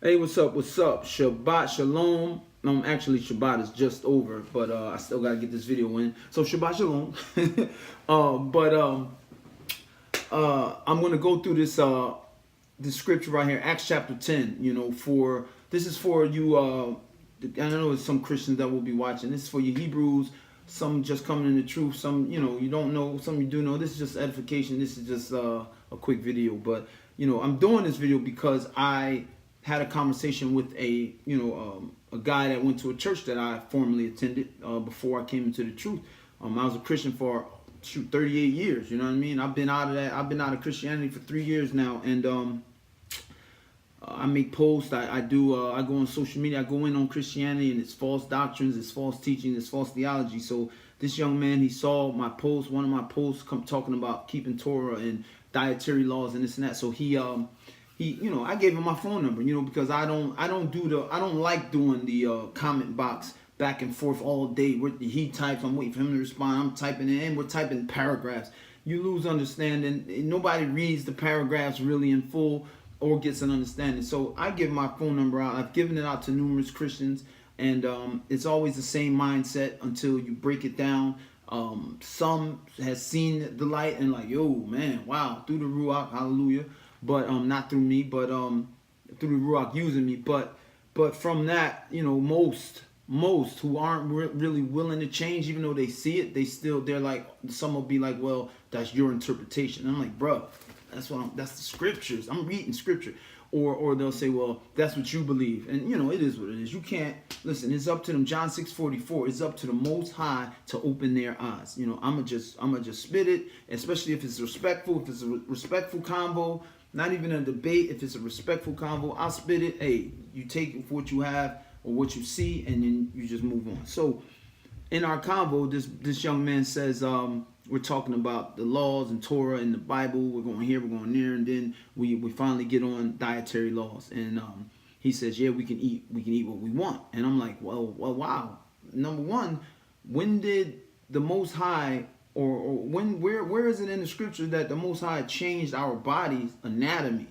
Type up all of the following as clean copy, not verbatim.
Hey, what's up? What's up? Shabbat Shalom. Actually, Shabbat is just over, but I still gotta get this video in. So Shabbat Shalom. But I'm gonna go through this scripture right here, Acts chapter 10. For this is for you. I know there's some Christians that will be watching. This is for you Hebrews. Some just coming in the truth. Some you don't know. Some you do know. This is just edification. This is just a quick video. But I'm doing this video because I had a conversation with a guy that went to a church that I formerly attended before I came into the truth. I was a Christian for 38 years. You know what I mean? I've been out of that. I've been out of Christianity for 3 years now, and I make posts. I do. I go on social media. I go in on Christianity and its false doctrines, its false teaching, its false theology. So this young man, he saw my post, one of my posts, talking about keeping Torah and dietary laws and this and that. So he I gave him my phone number, because I don't like doing the comment box back and forth all day. He types, I'm waiting for him to respond. I'm typing it in. We're typing paragraphs. You lose understanding. Nobody reads the paragraphs really in full or gets an understanding. So I give my phone number out. I've given it out to numerous Christians, and it's always the same mindset until you break it down. Some has seen the light and like, yo, man, wow, through the Ruach, hallelujah. But not through me, but through the Ruach using me. But from that, most who aren't really willing to change, even though they see it, they're like, some will be like, well, that's your interpretation. And I'm like, bro, that's the scriptures. I'm reading scripture. Or they'll say, well, that's what you believe. And it is what it is. You can't listen, it's up to them. John 6:44, it's up to the Most High to open their eyes. I'ma just spit it, especially if it's respectful, if it's a respectful convo, not even a debate. If it's a respectful convo, I'll spit it. Hey, you take it for what you have or what you see, and then you just move on. So in our convo, this young man says, we're talking about the laws and Torah and the Bible. We're going here, we're going there, and then we finally get on dietary laws. And he says, yeah, we can eat what we want. And I'm like, well, wow. Number one, when did the Most High, or where is it in the scripture that the Most High changed our body's anatomy?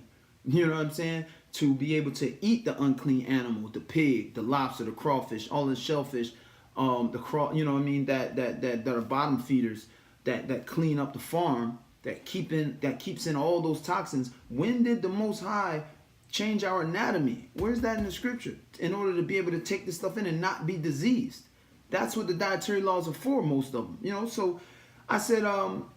You know what I'm saying? To be able to eat the unclean animal, the pig, the lobster, the crawfish, all the shellfish, you know what I mean, that are bottom feeders, that clean up the farm, that keeps in all those toxins. When did the Most High change our anatomy? Where's that in the scripture? In order to be able to take this stuff in and not be diseased. That's what the dietary laws are for, most of them. So I said,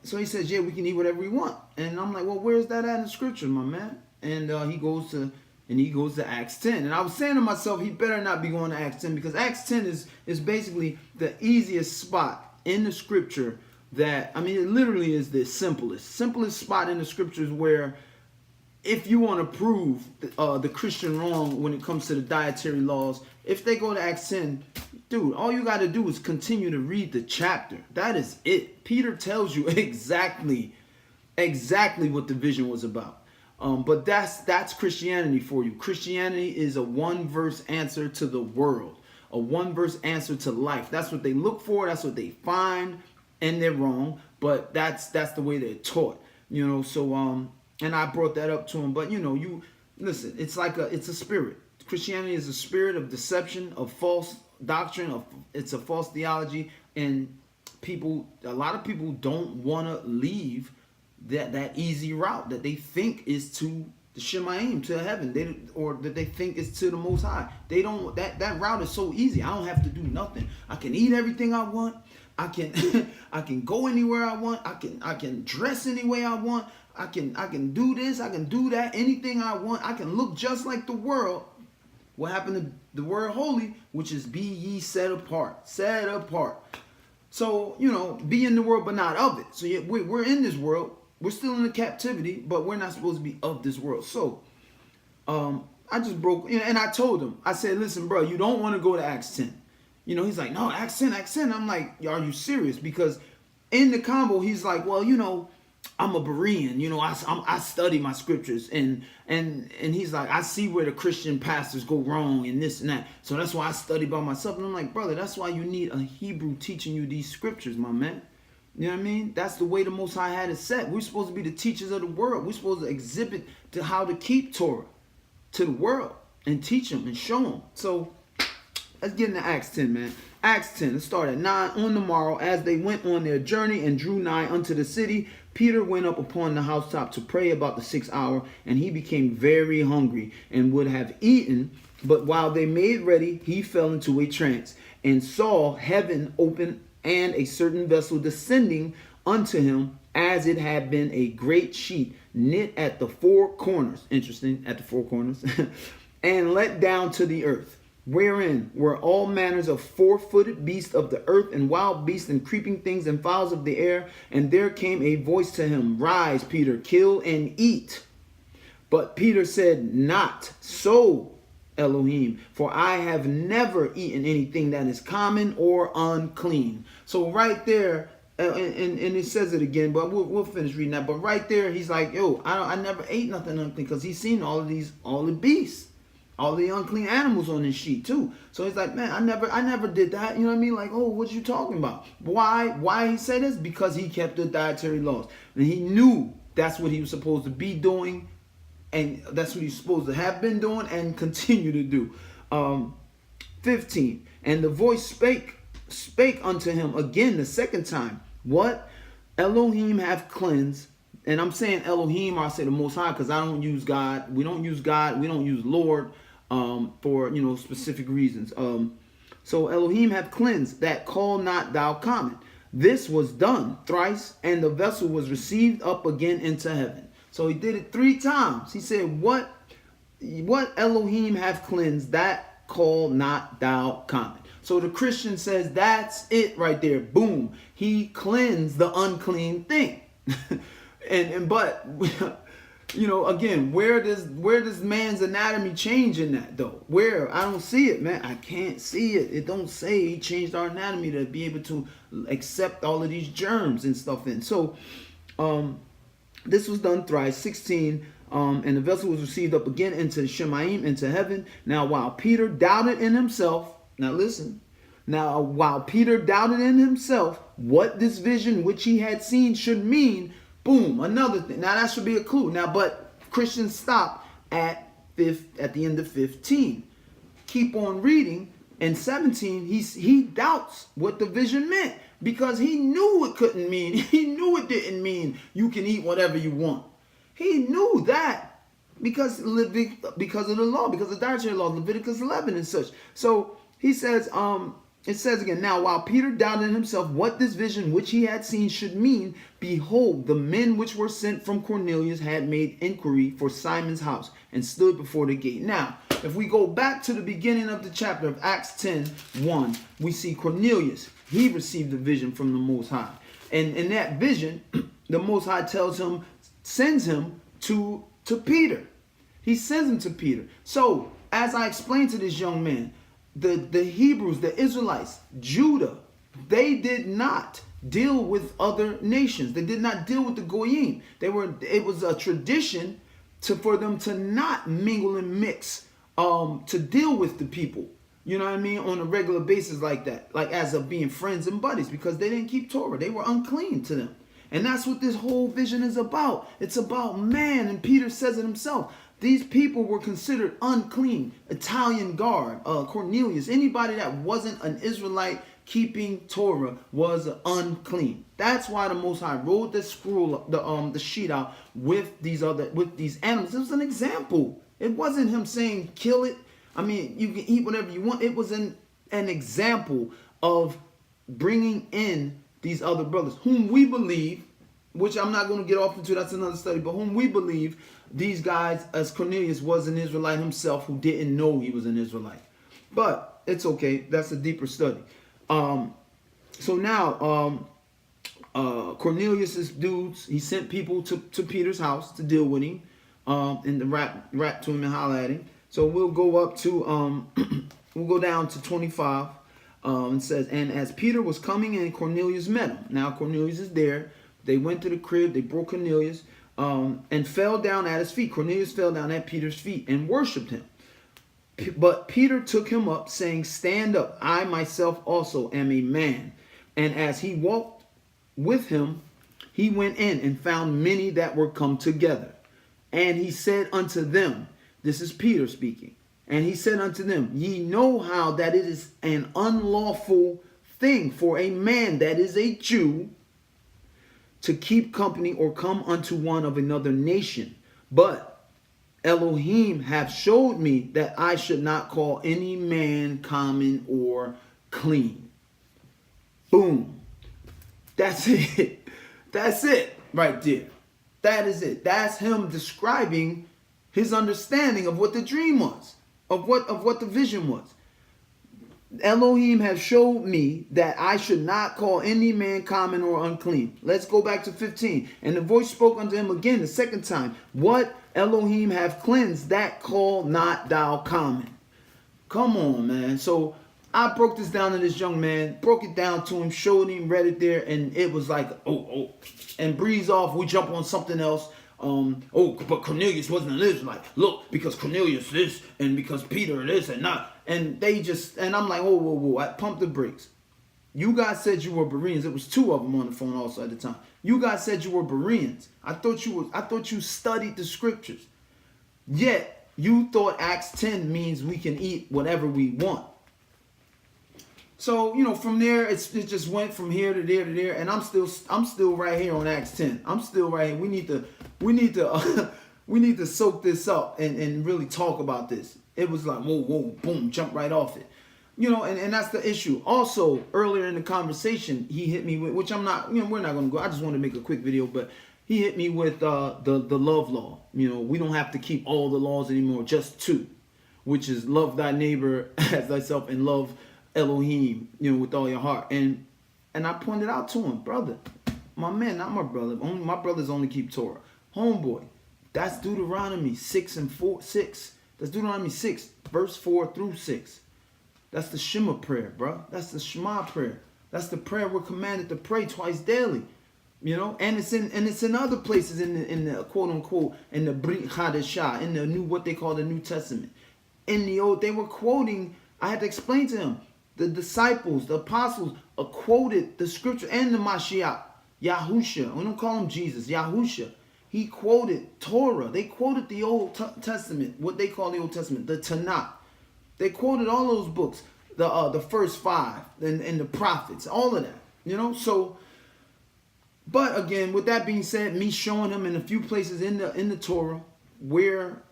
so he says, yeah, we can eat whatever we want. And I'm like, well, where's that at in the scripture, my man? And he goes to Acts 10. And I was saying to myself, he better not be going to Acts 10, because Acts 10 is basically the easiest spot in the scripture that, it literally is the simplest spot in the scriptures where, if you want to prove the Christian wrong when it comes to the dietary laws, if they go to Acts 10, dude, all you got to do is continue to read the chapter. That is it. Peter tells you exactly what the vision was about. But that's Christianity for you. Christianity is a one-verse answer to the world, a one-verse answer to life. That's what they look for. That's what they find, and they're wrong. But that's the way they're taught. So and I brought that up to him. But you listen. It's a spirit. Christianity is a spirit of deception, of false doctrine, it's a false theology, and a lot of people don't want to leave that easy route that they think is to the Shemaim, to heaven, or that they think is to the Most High. They don't. That route is so easy. I don't have to do nothing. I can eat everything I want. I can I can go anywhere I want. I can dress any way I want. I can do this. I can do that. Anything I want. I can look just like the world. What happened to the word holy, which is be ye set apart. Set apart. So, be in the world but not of it. So we're in this world. We're still in the captivity, but we're not supposed to be of this world. So I just broke, and I told him, I said, listen, bro, you don't want to go to Acts 10. He's like, no, Acts 10. I'm like, are you serious? Because in the combo, he's like, well, I'm a Berean, I study my scriptures, and he's like, I see where the Christian pastors go wrong and this and that, so that's why I study by myself. And I'm like, brother, that's why you need a Hebrew teaching you these scriptures, my man. You know what I mean? That's the way the Most High had it set. We're supposed to be the teachers of the world. We're supposed to exhibit to how to keep Torah to the world. and teach them and show them. So let's get into Acts 10, man. Acts 10, let's start at 9. On the morrow, as they went on their journey and drew nigh unto the city, Peter went up upon the housetop to pray about the 6th hour, and he became very hungry and would have eaten. But while they made ready, he fell into a trance and saw heaven open and a certain vessel descending unto him, as it had been a great sheet knit at the 4 corners. Interesting, at the 4 corners. And let down to the earth, wherein were all manners of 4-footed beasts of the earth, and wild beasts, and creeping things, and fowls of the air. And there came a voice to him, Rise, Peter, kill and eat. But Peter said, Not so, Elohim, for I have never eaten anything that is common or unclean. So right there, and it says it again, but we'll finish reading that. But right there, he's like, yo, I never ate nothing unclean, because he's seen all the beasts, all the unclean animals on this sheet too. So he's like, man, I never did that. You know what I mean? Like, oh, what you talking about? Why he said this? Because he kept the dietary laws, and he knew that's what he was supposed to be doing, and that's what he's supposed to have been doing and continue to do. 15. And the voice spake unto him again the second time. What? Elohim have cleansed. And I'm saying Elohim, or I say the Most High, because I don't use God. We don't use God. We don't use Lord for, specific reasons. So Elohim have cleansed, that call not thou common. This was done thrice, and the vessel was received up again into heaven. So he did it 3 times. He said, what Elohim have cleansed, that call not thou common. So the Christian says that's it right there. Boom. He cleansed the unclean thing. but again, where does man's anatomy change in that though? Where? I don't see it, man. I can't see it. It don't say he changed our anatomy to be able to accept all of these germs and stuff in. So this was done thrice. 16. And the vessel was received up again into Shemaim, into heaven. Now while Peter doubted in himself, while Peter doubted in himself what this vision which he had seen should mean, boom, another thing. Now that should be a clue. Now, but Christians stop at the end of 15. Keep on reading. In 17, he doubts what the vision meant, because he knew it couldn't mean. He knew it didn't mean you can eat whatever you want. He knew that because of the law, because of the dietary law, Leviticus 11 and such. So he says, it says again, now while Peter doubted in himself what this vision which he had seen should mean, behold, the men which were sent from Cornelius had made inquiry for Simon's house and stood before the gate. Now, if we go back to the beginning of the chapter of Acts 10:1, we see Cornelius. He received a vision from the Most High. And in that vision, the Most High sends him to Peter. He sends him to Peter. So, as I explained to this young man, the Hebrews, the Israelites, Judah, they did not deal with other nations. They did not deal with the Goyim. It was a tradition for them to not mingle and mix, to deal with the people, you know what I mean, on a regular basis like that, like as of being friends and buddies, because they didn't keep Torah. They were unclean to them. And that's what this whole vision is about. It's about man, and Peter says it himself. These people were considered unclean. Italian guard, Cornelius, anybody that wasn't an Israelite keeping Torah was unclean. That's why the Most High wrote the scroll, the sheet out with these animals. It was an example. It wasn't him saying kill it. I mean, you can eat whatever you want. It was an example of bringing in these other brothers whom we believe, which I'm not going to get off into, that's another study, but whom we believe these guys, as Cornelius was an Israelite himself who didn't know he was an Israelite. But it's okay. That's a deeper study. So now Cornelius's dudes, he sent people to Peter's house to deal with him, and to rap to him and holler at him. So we'll go up to we'll go down to 25. It says, and as Peter was coming in, Cornelius met him. Now Cornelius is there. They went to the crib. They brought Cornelius and fell down at his feet. Cornelius fell down at Peter's feet and worshipped him. But Peter took him up, saying, stand up. I myself also am a man. And as he walked with him, he went in and found many that were come together. And he said unto them, this is Peter speaking. And he said unto them, ye know how that it is an unlawful thing for a man that is a Jew to keep company or come unto one of another nation. But Elohim hath showed me that I should not call any man common or clean. Boom. That's it. That's it right there. That is it. That's him describing his understanding of what the dream was, of what the vision was. Elohim have showed me that I should not call any man common or unclean. Let's go back to 15. And the voice spoke unto him again the second time. What Elohim have cleansed, that call not thou common. Come on, man. So I broke this down to this young man, broke it down to him, showed him, read it there, and it was like, oh, and breeze off. We jump on something else. But Cornelius wasn't an Israelite. Look, because Cornelius this, and because Peter this, and not. And they just, and I'm like, whoa. I pumped the brakes. You guys said you were Bereans. It was two of them on the phone also at the time. You guys said you were Bereans. I thought you studied the scriptures. Yet you thought Acts 10 means we can eat whatever we want. So, from there, it just went from here to there to there, and I'm still right here on Acts 10. I'm still right here. We need to soak this up and really talk about this. It was like, whoa, boom, jump right off it. And that's the issue. Also, earlier in the conversation, he hit me with, which I'm not, we're not going to go. I just want to make a quick video, but he hit me with the love law. We don't have to keep all the laws anymore, just two, which is love thy neighbor as thyself and love Elohim, with all your heart. And I pointed out to him, brother, my man, not my brother. My brothers only keep Torah. Homeboy, that's Deuteronomy 6. That's Deuteronomy 6, verse 4 through 6. That's the Shema prayer, bro. That's the Shema prayer. That's the prayer we're commanded to pray twice daily. And it's in other places in the quote unquote in the Brit Hadashah, in the what they call the New Testament. In the old, they were quoting. I had to explain to him. The disciples, the apostles, quoted the scripture and the Mashiach, Yahusha. We don't call him Jesus, Yahusha. He quoted Torah. They quoted the Old Testament, what they call the Old Testament, the Tanakh. They quoted all those books, the first five, and the prophets, all of that. So, but again, with that being said, me showing him in a few places in the Torah where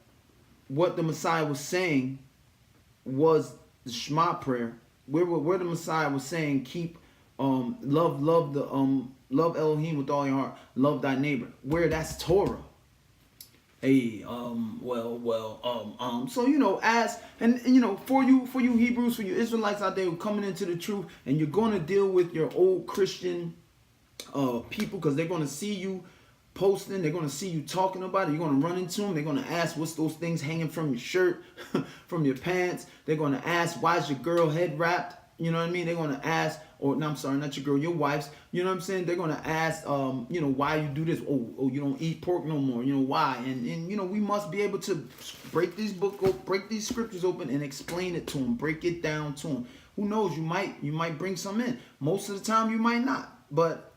what the Messiah was saying was the Shema prayer. Where the Messiah was saying, keep love Elohim with all your heart, love thy neighbor. Where that's Torah. Hey, so as for you Hebrews, for you Israelites out there who coming into the truth, and you're going to deal with your old Christian people, because they're going to see you posting, they're going to see you talking about it, you're going to run into them, they're going to ask what's those things hanging from your shirt, from your pants, they're going to ask why's your girl head wrapped, they're going to ask, or no, I'm sorry, not your girl, your wife's, they're going to ask, why you do this, oh, you don't eat pork no more, why, and we must be able to break these scriptures open and explain it to them, break it down to them. Who knows, you might bring some in, most of the time you might not, but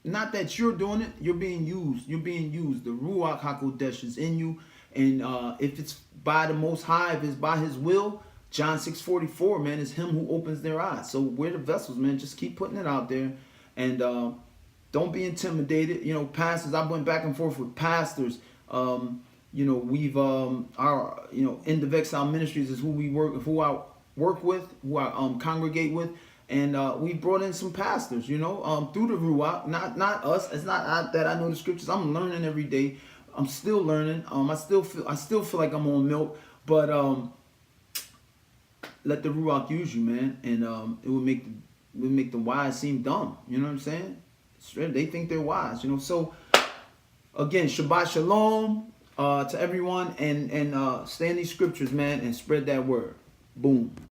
not that you're doing it, you're being used. The Ruach HaKodesh is in you. And if it's by the Most High, if it's by his will, John 6:44, man, is him who opens their eyes. So we're the vessels, man. Just keep putting it out there. And don't be intimidated. Pastors, I went back and forth with pastors. We've, our, in the Vexile Ministries is who I work with, who I congregate with. And we brought in some pastors, through the Ruach, not us. It's not that I know the scriptures. I'm learning every day. I'm still learning. I still feel like I'm on milk, but let the Ruach use you, man, and it will make the wise seem dumb. You know what I'm saying? They think they're wise, So again, Shabbat Shalom to everyone, and stay in these scriptures, man, and spread that word. Boom.